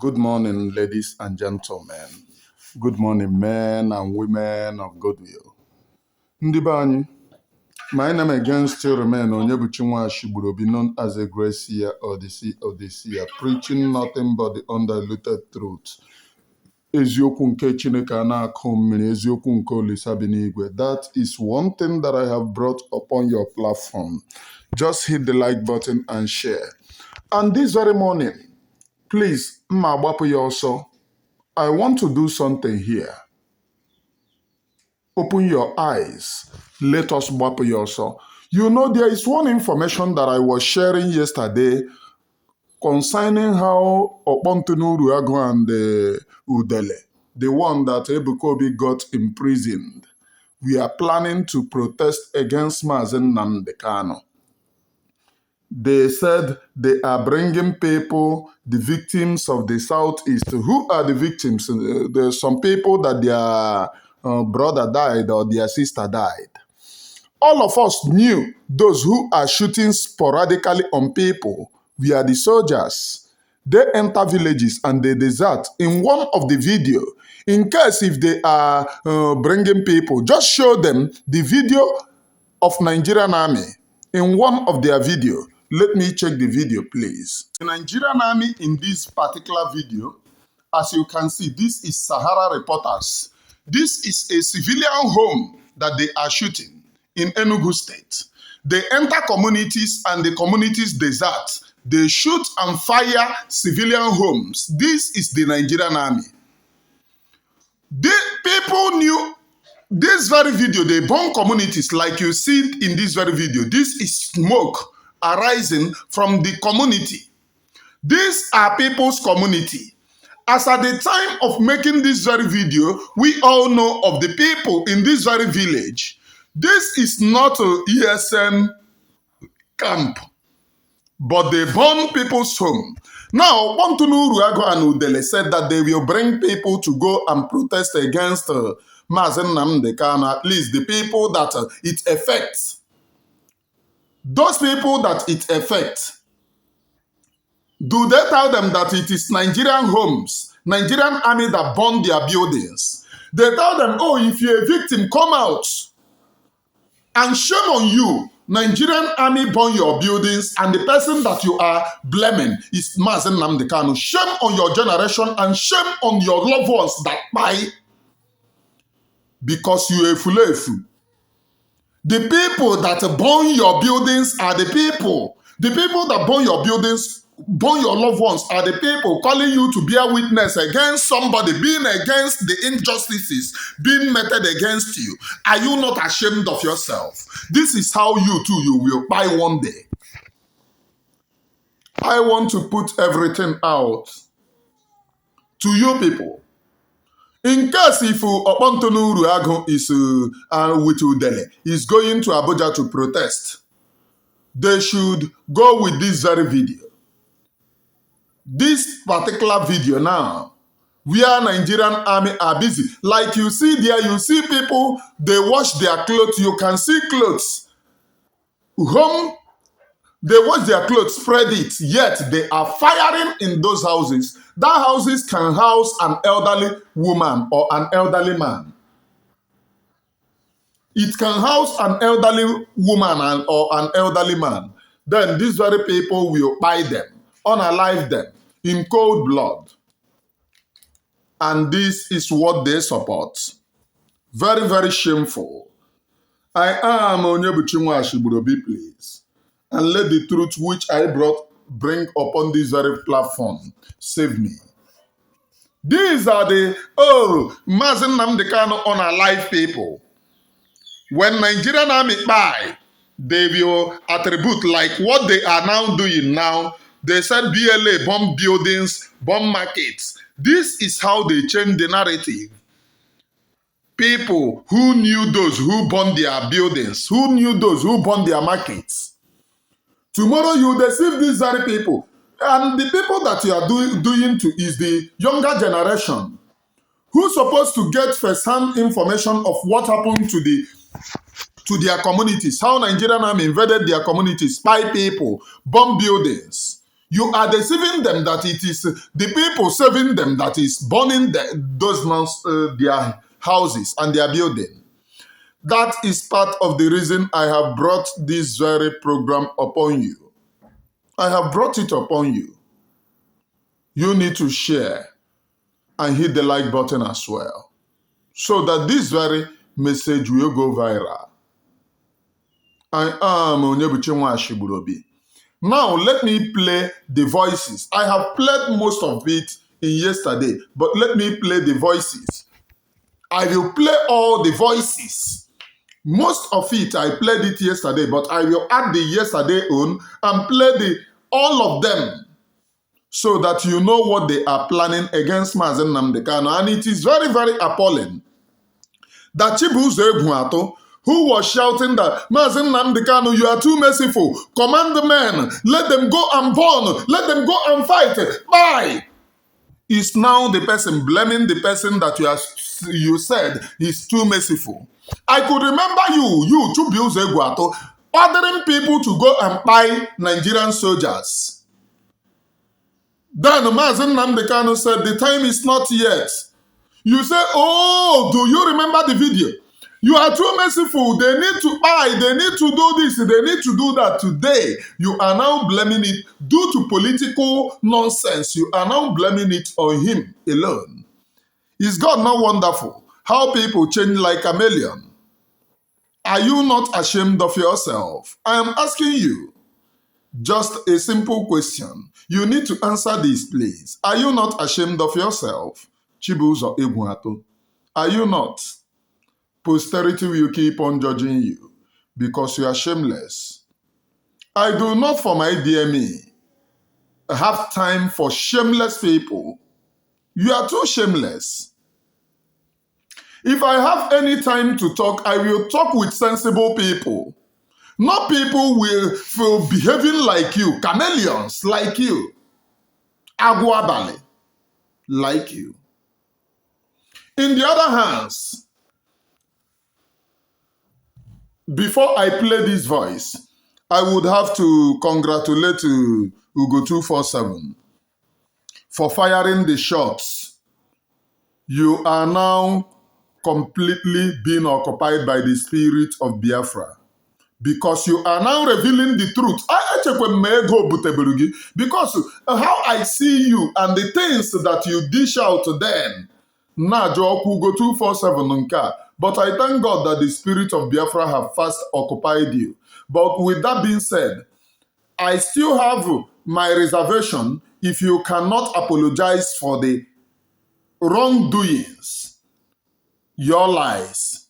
Good morning, ladies and gentlemen. Good morning, men and women of goodwill. Ndị be anyị, my name again still remain Onyebuchi Nwashigburobi, known as a Gracia or the Seer, preaching nothing but the undiluted truth. Eziokwu nke Chineke a na-akụ mmiri, eziokwu nke Olisa bi n'igwe. That is one thing that I have brought upon your platform. Just hit the like button and share. And this very morning, please, mma agbapụ ya ọsọ. I want to do something here. Open your eyes. Let us gbapụ ya ọsọ. You know, there is one information that I was sharing yesterday concerning how Okpontu Uruagu and Udele, the one that Ebuka Obi got imprisoned, we are planning to protest against Mazi Nnamdi Kanu. They said they are bringing people, the victims of the Southeast. Who are the victims? There's some people that their brother died or their sister died. All of us knew those who are shooting sporadically on people. We are the soldiers. They enter villages and they desert. In one of the video, in case if they are bringing people, just show them the video of Nigerian army in one of their video. Let me check the video, please. The Nigerian army in this particular video, as you can see, this is Sahara reporters. This is a civilian home that they are shooting in Enugu State. They enter communities and the communities desert. They shoot and fire civilian homes. This is the Nigerian army. The people knew this very video. They burn communities like you see in this very video. This is smoke arising from the community. These are people's community. As at the time of making this very video, we all know of the people in this very village. This is not an ESN camp, but they burn people's home. Now, Okpontu Uruagu and Udele said that they will bring people to go and protest against Mazi Nnamdi Kanu, at least the people that it affects. Those people that it affects, do they tell them that it is Nigerian homes, Nigerian army that burn their buildings? They tell them, oh, if you're a victim, come out. And shame on you, Nigerian army burn your buildings and the person that you are blaming is Mazi Nnamdi Kanu. Shame on your generation and shame on your loved ones that buy because you are a fulefu. The people that burn your buildings are the people. The people that burn your buildings, burn your loved ones are the people calling you to bear witness against somebody, being against the injustices being meted against you. Are you not ashamed of yourself? This is how you too, you will buy one day. I want to put everything out to you people. In case if Okpontu Uruagu is with Udele, is going to Abuja to protest, they should go with this very video. This particular video now, where Nigerian army are busy. Like you see there, you see people, they wash their clothes. You can see clothes. Home, they wash their clothes, spread it, yet they are firing in those houses. That houses can house an elderly woman or an elderly man. It can house an elderly woman or an elderly man. Then these very people will buy them, unalive them in cold blood. And this is what they support. Very, very shameful. I am Onyebuchi Nwashigburobi, please. And let the truth which I bring upon this very platform save me. These are the Mazi Nnamdi Kanu unalive people. When Nigerian army buy, they will attribute like what they are now doing now. They said BLA bomb buildings, bomb markets. This is how they change the narrative. People who knew those who burned their buildings, who knew those who burned their markets. Tomorrow you deceive these very people. And the people that you are doing to is the younger generation who's supposed to get first-hand information of what happened to their communities, how Nigerian army invaded their communities, spy people, bomb buildings. You are deceiving them that it is the people saving them that is burning their houses and their building. That is part of the reason I have brought this very program upon you. I have brought it upon you. You need to share and hit the like button as well, so that this very message will go viral. I am Onyebuchi Nwashigburobi. Now let me play the voices. I have played most of it in yesterday, but let me play the voices. I will play all the voices. Most of it, I played it yesterday, but I will add the yesterday on and play all of them, so that you know what they are planning against Mazi Nnamdi Kanu. And it is very, very appalling that Chibuzo Egwuato, who was shouting that Mazi Nnamdi Kanu, you are too merciful, command the men, let them go and burn, let them go and fight, bye, is now the person blaming the person that you said is too merciful. I could remember you Chibuzo Egwuato, ordering people to go and buy Nigerian soldiers. Then Mazi Nnamdi Kanu said, the time is not yet. You say, oh, do you remember the video? You are too merciful. They need to buy. They need to do this. They need to do that. Today, you are now blaming it due to political nonsense. You are now blaming it on him alone. Is God not wonderful? How people change like a chameleon. Are you not ashamed of yourself? I am asking you. Just a simple question. You need to answer this, please. Are you not ashamed of yourself? Chibuzo Egwuato. Are you not? Posterity will keep on judging you because you are shameless. I do not, for my dear me, have time for shameless people. You are too shameless. If I have any time to talk, I will talk with sensible people. Not people will behaving like you, chameleons like you, aguabale like you. In the other hands, before I play this voice, I would have to congratulate Ugo 247 for firing the shots. You are now completely being occupied by the spirit of Biafra, because you are now revealing the truth. Because how I see you and the things that you dish out then, Ugo 247 nka. But I thank God that the spirit of Biafra have first occupied you. But with that being said, I still have my reservation if you cannot apologize for the wrongdoings, your lies.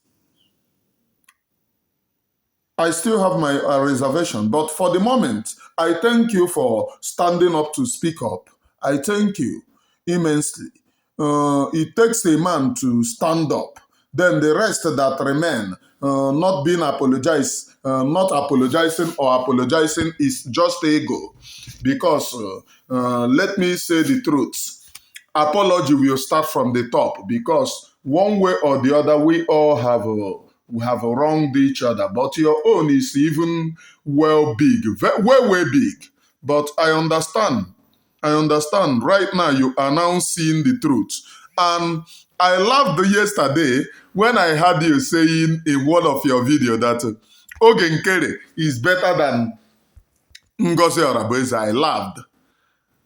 I still have my reservation. But for the moment, I thank you for standing up to speak up. I thank you immensely. It takes a man to stand up. Then the rest that remain, not being apologized, not apologizing or apologizing is just ego. Because let me say the truth. Apology will start from the top, because one way or the other, we all have wronged each other. But your own is even well big, way big. But I understand. Right now you are now seeing the truth. And I loved yesterday when I heard you saying in one of your videos that Oge Nkere is better than Ngozi Orabueze. I loved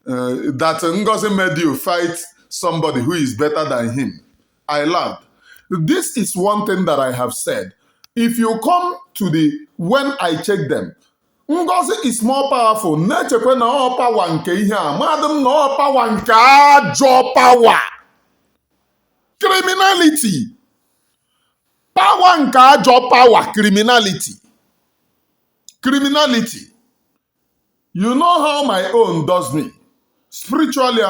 that Ngozi made you fight somebody who is better than him. I loved. This is one thing that I have said. If you come to when I check them, Ngozi is more powerful. Na-echekwa na ọ power nke ihe a. Madam na ọ power nke ajọ power. Criminality. Power nke ajọ power. Criminality. You know how my own does me. Spiritually,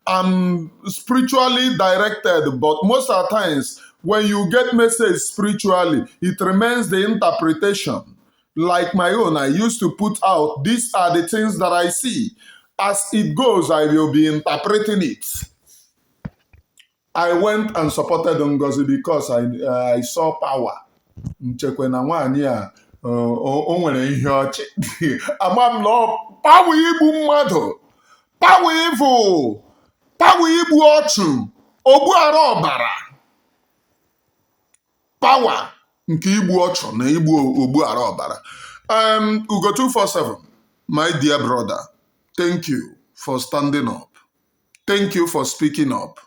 I'm spiritually directed, but most of the times when you get message spiritually, it remains the interpretation. Like my own, I used to put out, these are the things that I see. As it goes, I will be interpreting it. I went and supported Ngozi because I saw power. Nchekwe na nwanyị a o nwere ihe ọchị ama m na pawa igbu mmadụ, pawa ịvụ, pawa igbu ọchụ, ogbuara ọbara, pawa nke igbu ọchụ na igbu ogbuara ọbara. Ugo 247, my dear brother, thank you for standing up. Thank you for speaking up.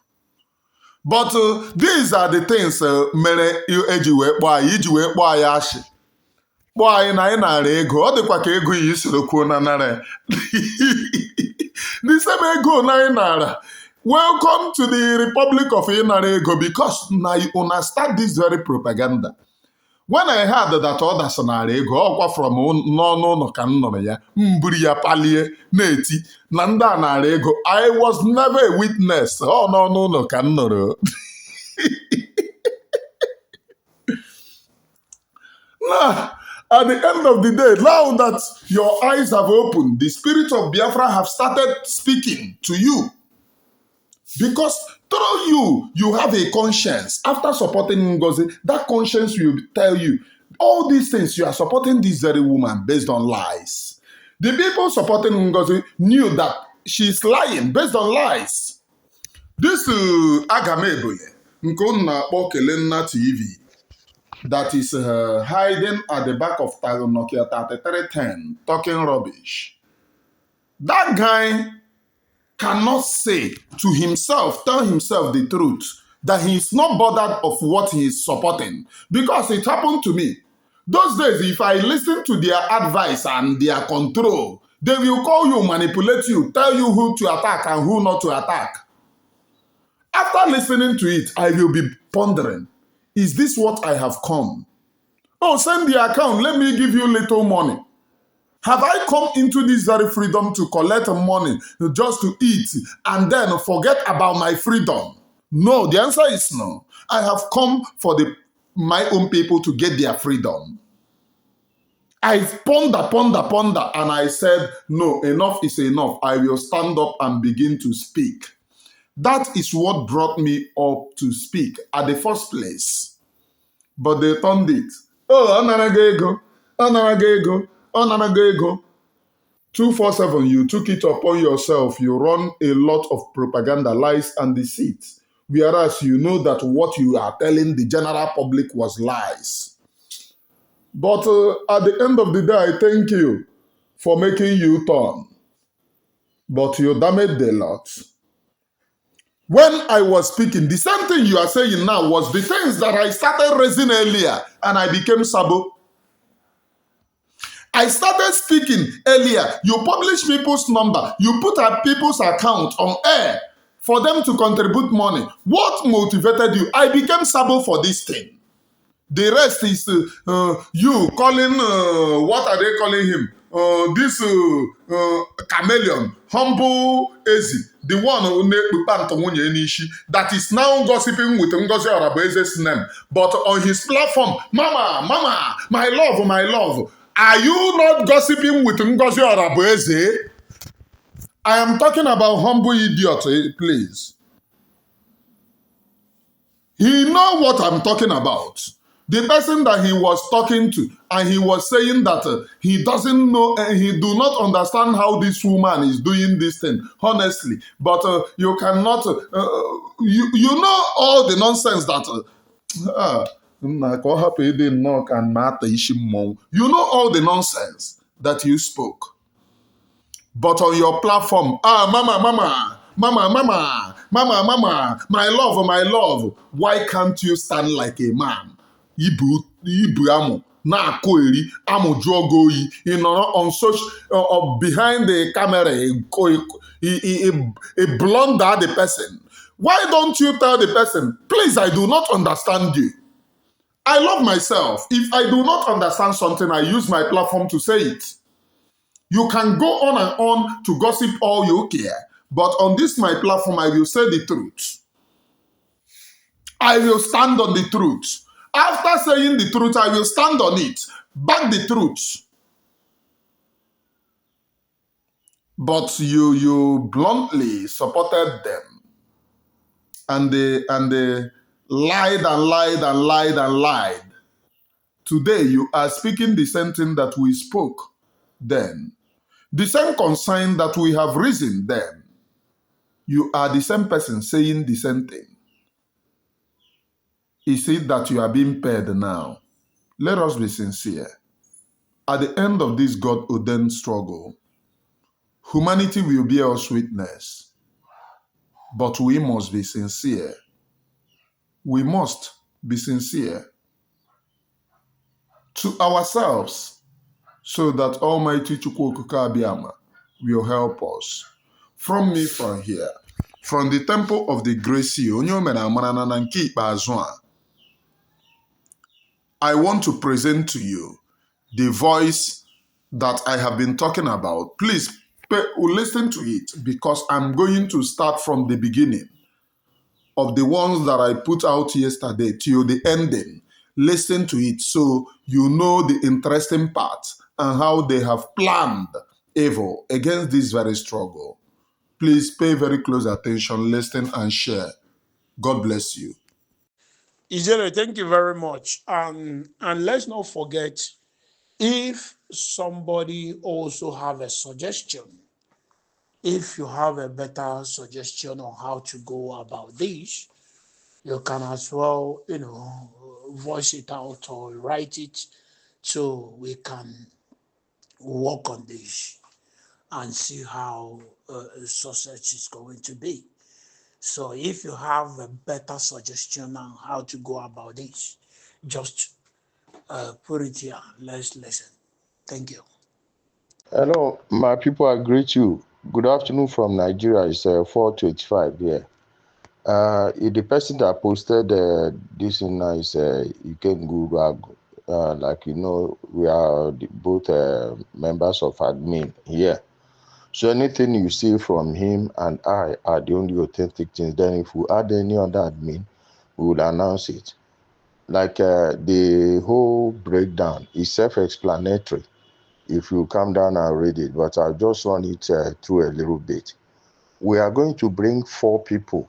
But these are the things mere eji wee kpọọ anyị, iji wee kpọọ anyị ashị, kpọọ anyị na anyị nara ego. Ọ dịkwa ka ego yi soro kwuo na nara the same ego na anyị nara. Welcome to the Republic of ịnara ego, because na una start this very propaganda. When I heard that others nara ego, ọkwa from n'ọnụ ụlọ ka m nụrụ ya, mburu ya palie na-eti na ndị a nara ego. I was never a witness. Ọ n'ọnụ ụlọ ka m nụrụ. Now, at the end of the day, now that your eyes have opened, the spirit of Biafra have started speaking to you. Because through you have a conscience. After supporting Ngozi, that conscience will tell you, all these things, you are supporting this very woman based on lies. The people supporting Ngozi knew that she's lying based on lies. This Agamebule, Nkonna Kelenna TV, that is hiding at the back of Nokia 3310, talking rubbish. That guy cannot say to himself, tell himself the truth, that he is not bothered of what he is supporting. Because it happened to me. Those days, if I listen to their advice and their control, they will call you, manipulate you, tell you who to attack and who not to attack. After listening to it, I will be pondering, is this what I have come? Oh, send the account, let me give you little money. Have I come into this very freedom to collect money just to eat and then forget about my freedom? No, the answer is no. I have come for my own people to get their freedom. I ponder, and I said, no, enough is enough. I will stand up and begin to speak. That is what brought me up to speak at the first place. But they turned it. Oh, Anaragego, Anaragego. 247, you took it upon yourself. You run a lot of propaganda, lies, and deceit, whereas you know that what you are telling the general public was lies. But at the end of the day, I thank you for making you turn. But you damaged a lot. When I was speaking, the same thing you are saying now was the things that I started raising earlier, and I became Sabo. I started speaking earlier. You publish people's number. You put up people's account on air for them to contribute money. What motivated you? I became Sabo for this thing. The rest is you calling, what are they calling him? This chameleon, humble Ezi, the one that is now gossiping with Ngozi Orabueze's name. But on his platform, Mama, my love. Are you not gossiping with Ngozi Orabueze? I am talking about humble idiot, please. He know what I'm talking about. The person that he was talking to, and he was saying that he doesn't know, he do not understand how this woman is doing this thing, honestly. But you cannot, you know all the nonsense that, you know all the nonsense that you spoke. But on your platform, mama, my love, why can't you stand like a man? Ibu amu na koeri amu jogoyi on social behind the camera he blunder the person. Why don't you tell the person, please, I do not understand you. I love myself. If I do not understand something, I use my platform to say it. You can go on and on to gossip all you care, but on this my platform, I will say the truth. I will stand on the truth. After saying the truth, I will stand on it. Back the truth. But you bluntly supported them. And they lied and lied and lied and lied. Today, you are speaking the same thing that we spoke then. The same concern that we have risen then. You are the same person saying the same thing. Is it that you are being paid now? Let us be sincere. At the end of this God-ordained struggle, humanity will bear us witness. But we must be sincere. We must be sincere to ourselves so that Almighty Chukwuokike Abiyama will help us. From me from here, from the temple of the Gracie, onye o mere amara na nke ikpeazụ a, I want to present to you the voice that I have been talking about. Please listen to it because I'm going to start from the beginning of the ones that I put out yesterday till the ending. Listen to it so you know the interesting part and how they have planned evil against this very struggle. Please pay very close attention, listen and share. God bless you. Ijele, thank you very much. And let's not forget, if somebody also have a suggestion, if you have a better suggestion on how to go about this, you can as well, voice it out or write it so we can work on this and see how success is going to be. So if you have a better suggestion on how to go about this, just put it here. Let's listen. Thank you. Hello, my people, I greet you. Good afternoon from Nigeria. It's 4:25 here. The person that posted this in now is Uruagu. Like you know, we are both members of admin here. So anything you see from him and I are the only authentic things. Then if we add any other admin, we will announce it. Like the whole breakdown is self-explanatory if you come down and read it, but I'll just run it through a little bit. We are going to bring 4 people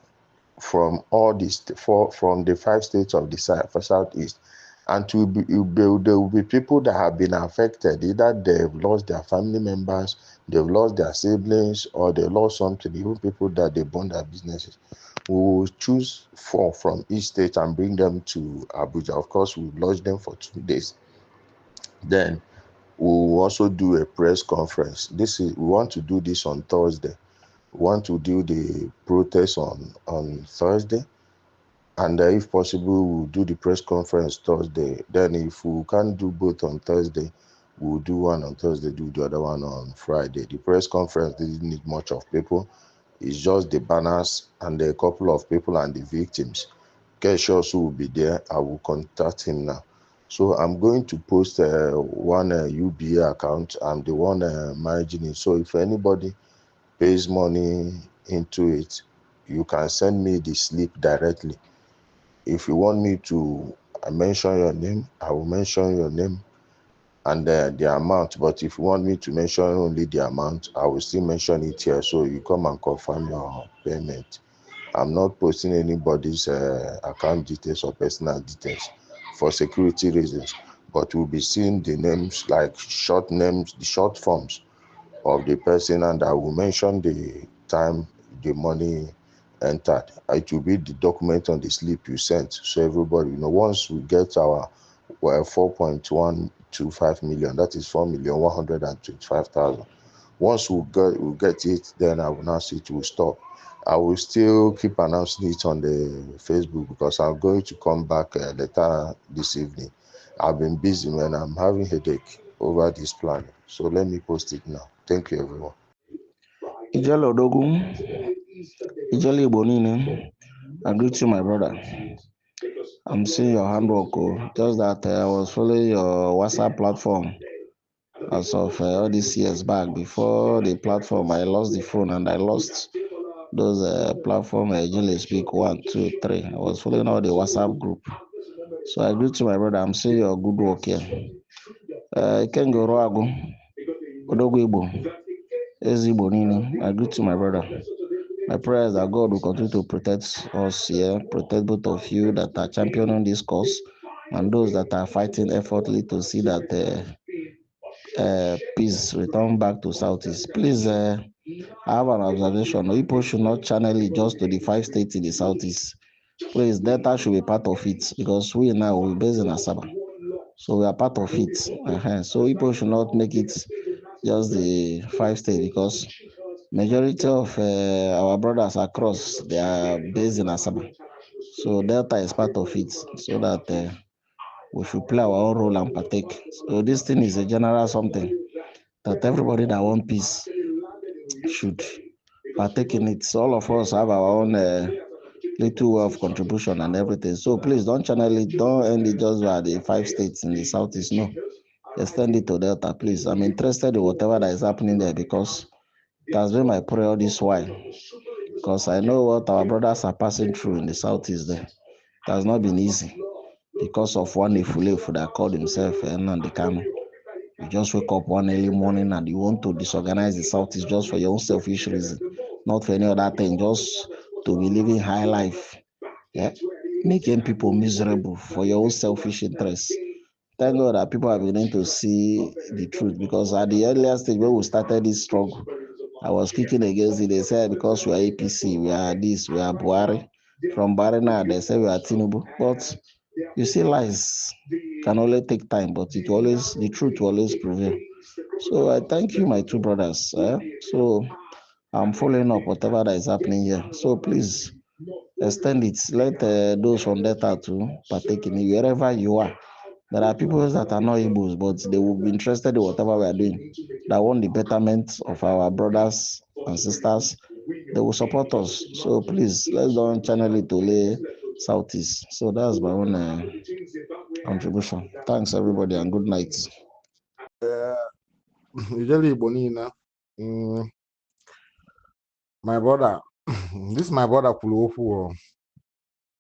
from all these from the 5 states of the southeast, and there will be people that have been affected. Either they've lost their family members, they've lost their siblings, or they lost something. Even people that they burn their businesses. We will choose 4 from each state and bring them to Abuja. Of course, we'll lodge them for 2 days. Then we will also do a press conference. We want to do this on Thursday. We want to do the protest on Thursday, and if possible, we'll do the press conference Thursday. Then if we can't do both on Thursday, we'll do one on Thursday, do the other one on Friday. The press conference didn't need much of people. It's just the banners and a couple of people and the victims. Kesh also will be there. I will contact him now. So I'm going to post one UBA account. I'm the one managing it. So if anybody pays money into it, you can send me the slip directly. If you want me to mention your name, I will mention your name and the amount. But if you want me to mention only the amount, I will still mention it here. So you come and confirm your payment. I'm not posting anybody's account details or personal details for security reasons, but we'll be seeing the names, like short names, the short forms of the person, and I will mention the time the money entered. It will be the document on the slip you sent, so everybody, once we get our 4.125 million, that is 4,125,000. Once we get it, then I will announce it will stop. I will still keep announcing it on the Facebook because I'm going to come back later this evening. I've been busy, man. I'm having headache over this plan. So let me post it now. Thank you, everyone. Ijele Odogu, Ijele Igbo niile, I greet you, my brother. I'm seeing your handwork. Just that I was following your WhatsApp platform as of all these years back. Before the platform, I lost the phone and I lost those platform Ijele Speak 1, 2, 3. I was following all the WhatsApp group. So I greet you, my brother. I'm seeing your good work here. Ikenga Uruagu, Odogu Igbo, Ezi Igbo niile, I greet you, my brother. My prayer is that God will continue to protect us here, protect both of you that are championing this cause, and those that are fighting effortlessly to see that peace return back to Southeast. Please, I have an observation. People should not channel it just to the 5 states in the Southeast. Please, Delta should be part of it because we now we're based in Asaba. So we are part of it. So people should not make it just the 5 states because majority of our brothers across they are based in Asaba. So Delta is part of it so that we should play our own role and partake. So this thing is a general something that everybody that want peace should partake in it. So all of us have our own little way of contribution and everything. So please don't channel it, don't end it just by the 5 states in the Southeast. No, extend it to Delta, please. I'm interested in whatever that is happening there because it has been my prayer this while. Because I know what our brothers are passing through in the Southeast there. It has not been easy because of one Ifulefu that called himself Nnamdi Kanu. You just wake up one early morning and you want to disorganize the Southeast just for your own selfish reason, not for any other thing, just to be living high life. Yeah? Making people miserable for your own selfish interests. Thank God that people are beginning to see the truth because at the earlier stage when we started this struggle, I was kicking against it. They said because we are APC, we are this, we are Buhari. From Buhari now, they say we are Tinubu. But you see, lies can only take time, but the truth will always prevail. So I thank you, my two brothers. So I'm following up whatever that is happening here. So please extend it. Let those from Delta to partake in it wherever you are. There are people that are not Igbos, but they will be interested in whatever we are doing, that want the betterment of our brothers and sisters. They will support us. So please, let's don't channel it to lay Southeast. So that's my own contribution. Thanks, everybody, and good night. Usually Bonina, my brother, this my brother Kuluofu.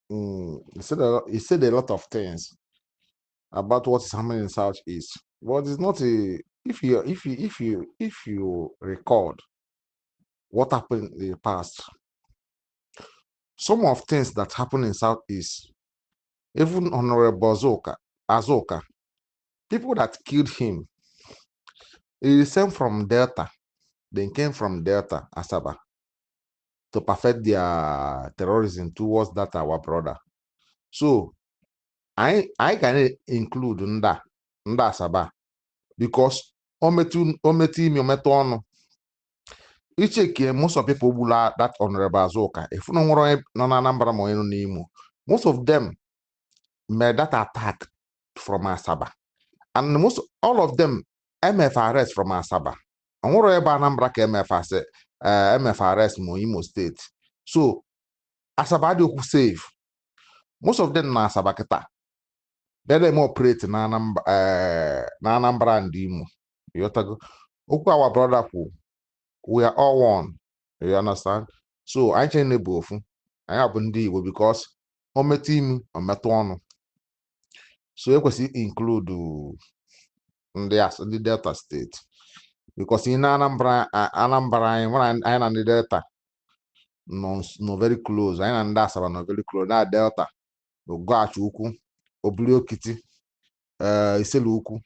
He said a lot of things about what is happening in Southeast, but it's not a. If you record what happened in the past, some of things that happened in Southeast, even Honorable Azoka, people that killed him, he sent from Delta. They came from Delta, Asaba, to perfect their terrorism towards that our brother. So I can include Nda Asaba because ometu imi ometu ọnụ. Icheke most of people who are that Honorable Azoka, if no more no Anambra mo n'Imo, most of them made that attack from Asaba, and all of them MF arrest from Asaba. And what ebe Anambra ka MF arrest mo Imo State. So Asaba dị okwu save. Most of them na Asaba kita. They dem operate na Anambra and Imo. You go. Okwu our brother kwụ, we are all one. You understand? So I change the both. I have ndị Igbo because o metụ imi o metụ ọnụ. So ekwesị include ndị Delta State because in Anambra anyị na ndị Delta no very close. Anyị na ndị Asaba no very close. Na Delta Ogwachi ukwu, Obili Okiti, Iselu ukwu.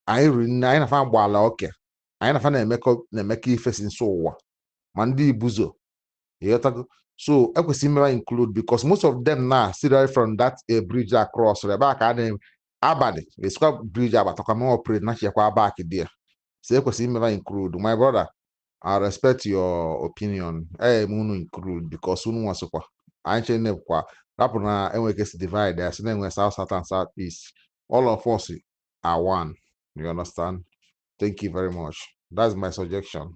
Anyị na-fa gbala oke. Anyị na-fa na-emekọ ife si nso ụwa. Ma ndị Ibuzo. So ekwesị ime include because most of them now still right from that bridge across the back and Abadi, the square bridge abatakwa operate na chekwa back there. So ekwesị ime include. My brother, I respect your opinion. Munu include because unu wasokwa. Anyị chene kwa rapụ na enweke si divide as na South and Southeast. All of us are one. You understand? Thank you very much. That's my suggestion.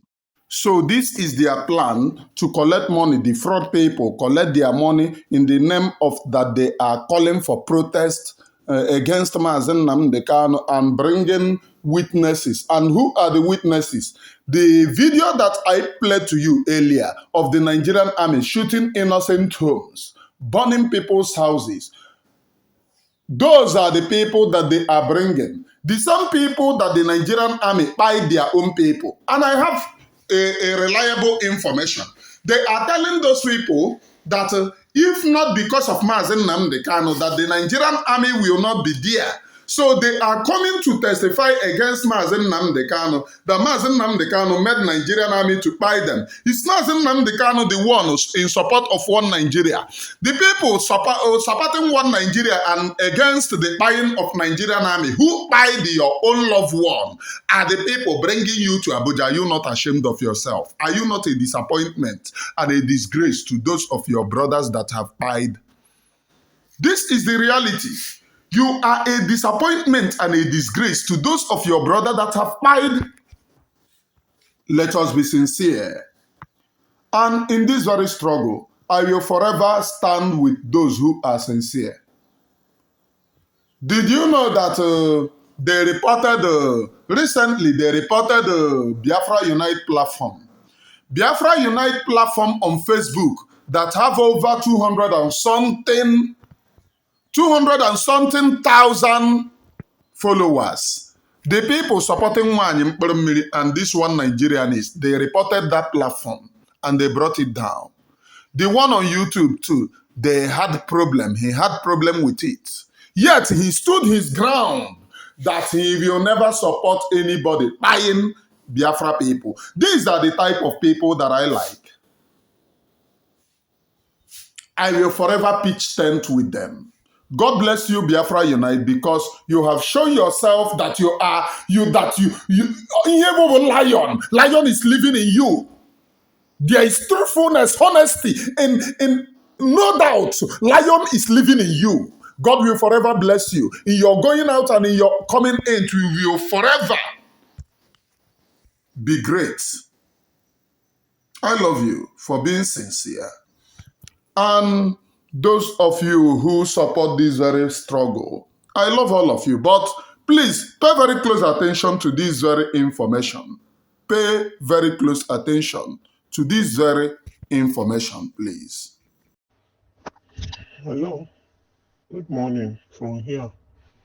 So this is their plan to collect money, defraud people, collect their money in the name of that they are calling for protest against Mazi Nnamdi Kanu and bringing witnesses. And who are the witnesses? The video that I played to you earlier of the Nigerian army shooting innocent homes, burning people's houses. Those are the people that they are bringing. The same people that the Nigerian army buy their own people. And I have a reliable information. They are telling those people that if not because of Mazi Nnamdi Kanu, that the Nigerian army will not be there. So they are coming to testify against Mazi Nnamdi Kanu, that Mazi Nnamdi Kanu made Nigerian army to buy them. Is Mazi Nnamdi Kanu the one in support of one Nigeria? The people supporting one Nigeria and against the buying of Nigerian army, who buy your own loved one, are the people bringing you to Abuja. Are you not ashamed of yourself? Are you not a disappointment and a disgrace to those of your brothers that have died? This is the reality. You are a disappointment and a disgrace to those of your brother that have died. Let us be sincere. And in this very struggle, I will forever stand with those who are sincere. Did you know that recently they reported the Biafra Unite platform? Biafra Unite platform on Facebook that have over 200 and something thousand followers. The people supporting Nwanyi Mkpụrụmmiri and this one Nigerianist, they reported that platform and they brought it down. The one on YouTube too, they had problem. He had problem with it. Yet he stood his ground that he will never support anybody buying Biafra people. These are the type of people that I like. I will forever pitch tent with them. God bless you, Biafra Unite, because you have shown yourself that you are lion. Lion is living in you. There is truthfulness, honesty, and no doubt, lion is living in you. God will forever bless you. In your going out and in your coming in, you will forever be great. I love you for being sincere. And those of you who support this very struggle, I love all of you, but please pay very close attention to this very information. Pay very close attention to this very information, please. Hello, good morning from here.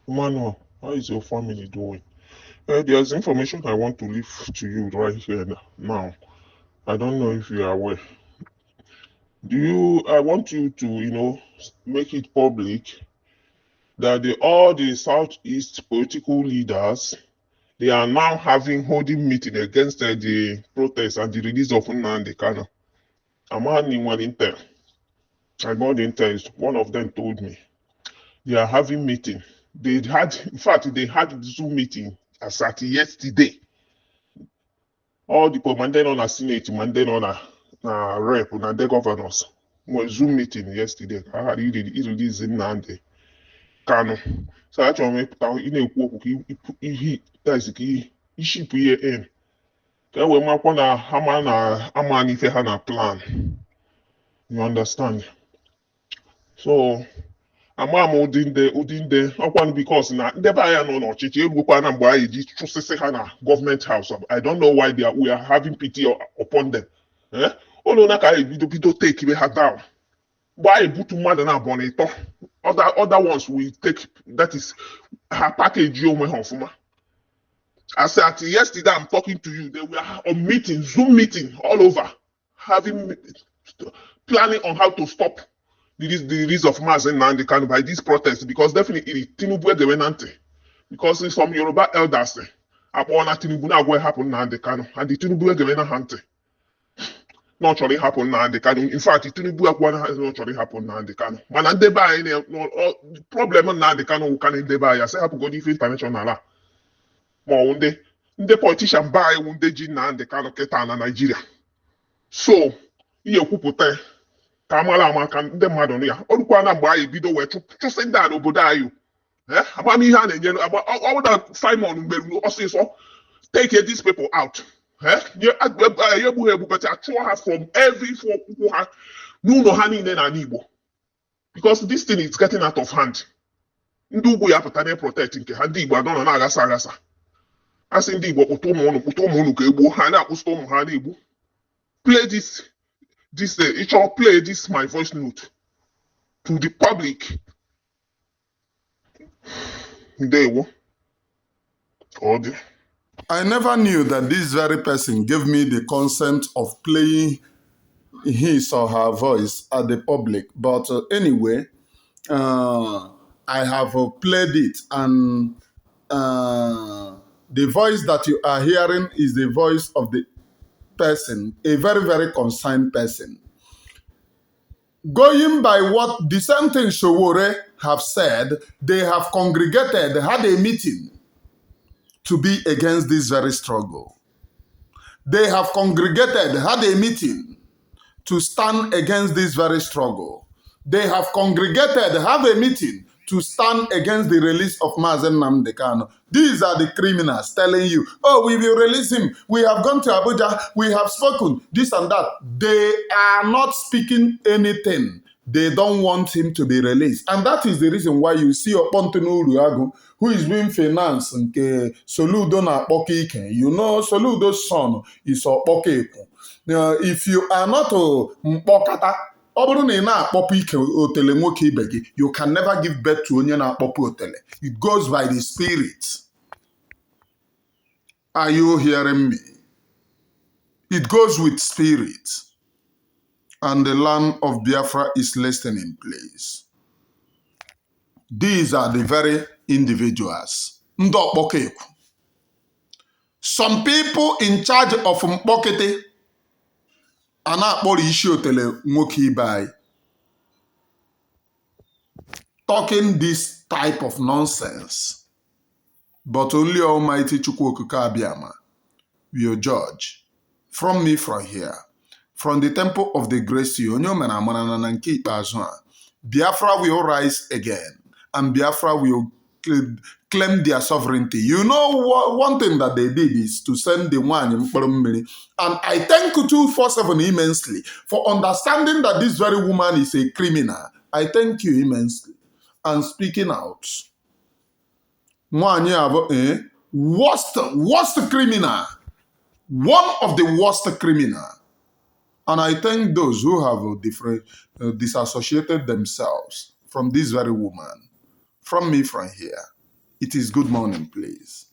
Emmanuel, how is your family doing? There's information I want to leave to you right here now. I don't know if you are aware. I want you to, make it public that all the Southeast political leaders, they are now holding meeting against the protests and the release of Nnamdi Kanu. I'm having one intel. I got the intel. One of them told me they are having meeting. They had Zoom meeting as at yesterday. All the commandant on a senate, commandant on a rep, on the governors. Was Zoom meeting yesterday. I had it released in Nnamdi Kanu. So actually, ship here in. Then we might want to hammer if you plan. You understand? So ama udinde ọkwanụ because na ndebe anya nọ n'ọchịchị egbukwa na mgbe anyị ji chụsịsị ha na gọọmenti house. I don't know why we are having pity upon them. Olu na ka anyị bido take ha down. Mgbe anyị butu mmadụ na abụọ na ịtọ, other ones we take, that is ha package onwe ha ọfụma. As at yesterday I'm talking to you, they were on meeting, Zoom meeting all over, planning on how to stop the release of Mazi Nnamdi Kanu by these protests, because definitely Tinubu Egewenante, because some Yoruba elders upon Tinubu na what happened Nnamdi Kanu and the Tinubu Egewenante not really happen Nnamdi Kanu. In fact, Tinubu has not really happened Nnamdi Kanu. Man, and they buy any problem Nnamdi Kanu can they buy? I say happen go different international. More one day, the politician buy one day Nnamdi Kanu keta na Nigeria. So, you put Kamala Amaka, ndị mmadụ na ya ọrụkwa na mgbe anyị bido wee chụsị ndị a n'obodo anyị amamihe a na-enye ọbụna Simon mgberu ọsịsọ take these people out egbu ha egbubata achụọ ha from every kwụkwụ ha n'ụlọ ha niile n'ala Igbo, because this thing is getting out of hand. Ndị ugwu ya pụta na protect nke ha, ndị Igbo anọ na-aghasa aghasa, asị ndị Igbo kpụta ụmụ unu ka egbuo ha, na-akpụsịta ụmụ ha na-egbu. Play this it shall play this my voice note to the public. I never knew that this very person gave me the consent of playing his or her voice at the public. But anyway, I have played it, and the voice that you are hearing is the voice of the person, a very, very concerned person. Going by what the same thing Sowore have said, they have congregated, had a meeting to be against this very struggle. They have congregated, had a meeting to stand against this very struggle. They have congregated, have a meeting to stand against the release of Mazi Nnamdi Kanu. These are the criminals telling you, oh, we will release him. We have gone to Abuja. We have spoken, this and that. They are not speaking anything. They don't want him to be released. And that is the reason why you see Okpontu Uruagu, who is being financed nke Soludo na Akpoke Ike. You know, Soludo's son is Okpoke Ike. If you are not mkpọkata, ọ bụrụ na ị na-akpọpụ ike otele nwoke ibe gị, you can never give birth to onye na-akpọpụ otele. It goes by the spirit. Are you hearing me? It goes with spirit. And the land of Biafra is listening, please. These are the very individuals. Ndị Okpoke Ekwu. Some people in charge of Mkpokete a na-akpọrọ isi otele nwoke ibe anyị, talking this type of nonsense. But only Almighty Chukwu Okike Abịama will judge. From me from here, from the temple of the grace onye o mere amara na nke ikpeazụ a, Biafra will rise again, and Biafra will claim their sovereignty. You know, one thing that they did is to send the nwaanyị mkpụrụ mmiri. And I thank 247 immensely for understanding that this very woman is a criminal. I thank you immensely. And speaking out. Nwaanyị abụ worst criminal. One of the worst criminal. And I thank those who have disassociated themselves from this very woman. From me from here. It is good morning, please.